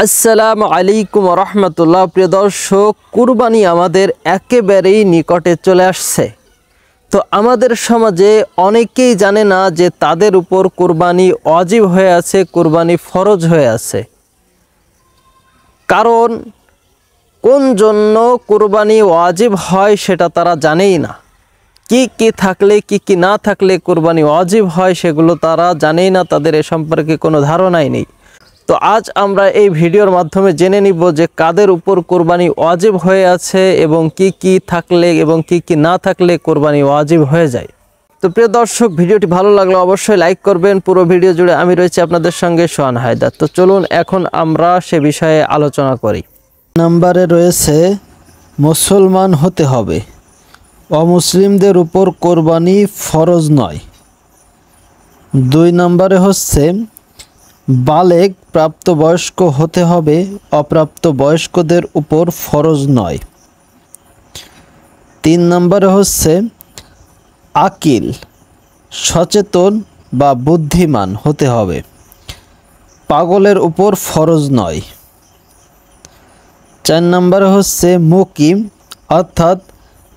আসসালামু আলাইকুম ওয়া রাহমাতুল্লাহ। প্রিয় দর্শক, কুরবানি আমাদের একেবারেই নিকটে চলে আসছে। তো আমাদের সমাজে অনেকেই জানে না যে তাদের উপর কুরবানি ওয়াজিব হয়ে আছে, কুরবানি ফরজ হয়ে আছে। কারণ কোন জন্য কুরবানি ওয়াজিব হয় সেটা তারা জানেই না। কি কি থাকলে কি না থাকলে কুরবানি ওয়াজিব হয় সেগুলো তারা জানেই না, তাদের এ সম্পর্কে কোনো ধারণাই নেই। তো আজ আমরা এই ভিডিওর মাধ্যমে জেনে নিব যে কাদের উপর কুরবানি ওয়াজিব হয়ে আছে এবং কি কি থাকলে এবং কি না থাকলে কুরবানি ওয়াজিব হয়ে যায়। তো প্রিয় দর্শক, ভিডিওটি ভালো লাগলে অবশ্যই লাইক করবেন। পুরো ভিডিও জুড়ে আমি রয়েছি আপনাদের সঙ্গে সোহান হায়দার। তো চলুন এখন আমরা সে বিষয়ে আলোচনা করি। নম্বরে রয়েছে মুসলমান হতে হবে, অমুসলিমদের উপর কোরবানি ফরজ নয়। 2 নম্বরে হচ্ছে বালেগ প্রাপ্তবয়স্ক হতে হবে, অপ্রাপ্ত বয়স্কদের উপর ফরজ নয়। 3 নম্বরে হচ্ছে আকিল সচেতন বা বুদ্ধিমান হতে হবে, পাগলের উপর ফরজ নয়। 4 নম্বরে হচ্ছে মুকিম অর্থাৎ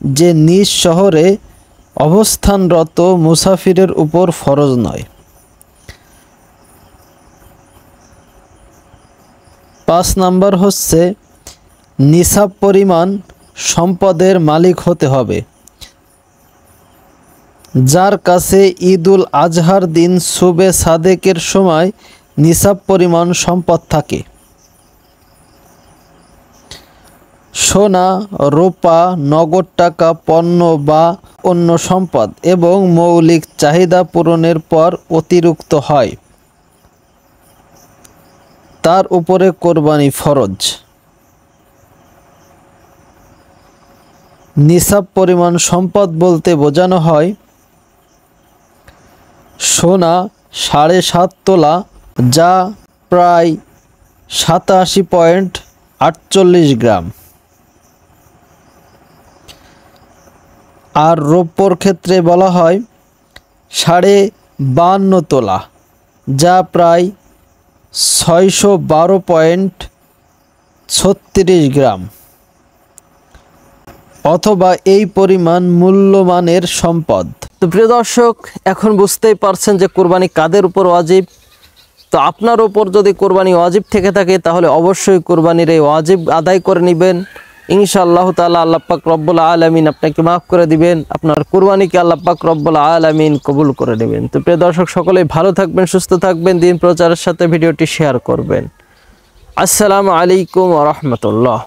যে নিজ শহরে অবস্থানরত মুসাফিরের উপর ফরজ নয়। 5 নম্বর হচ্ছে নিসাব পরিমাণ সম্পদের মালিক হতে হবে, যার কাছে ঈদুল আজহার দিন সুবে সাদেকের সময় নিসাব পরিমাণ সম্পদ থাকে। সোনা, রূপা, নগদ টাকা, পণ্য বা অন্য সম্পদ এবং মৌলিক চাহিদা পূরণের পর অতিরিক্ত হয়, তার উপরে কোরবানি ফরজ। নিসাব পরিমাণ সম্পদ বলতে বোঝানো হয় সোনা 7.5 তোলা, যা প্রায় 87.48 গ্রাম, আর রৌপ্যর ক্ষেত্রে বলা হয় 52.5 তোলা, যা প্রায় 612.36 গ্রাম, অথবা এই পরিমাণ মূল্যমানের সম্পদ। তো প্রিয় দর্শক, এখন বুঝতেই পারছেন যে কুরবানি কাদের উপর ওয়াজিব। তো আপনার উপর যদি কুরবানি ওয়াজিব থেকে থাকে তাহলে অবশ্যই কুরবানির এই ওয়াজিব আদায় করে নেবেন। ইনশাআল্লাহ তাআলা আল্লাহ পাক রব্বুল আলামিন আপনাকে মাফ করে দিবেন, আপনার কুরবানিকে আল্লাহ পাক রব্বুল আলামিন কবুল করে নেবেন। তো প্রিয় দর্শক, সকলেই ভালো থাকবেন, সুস্থ থাকবেন, দিন প্রচারের সাথে ভিডিওটি শেয়ার করবেন। আসসালামু আলাইকুম ওয়া রাহমাতুল্লাহ।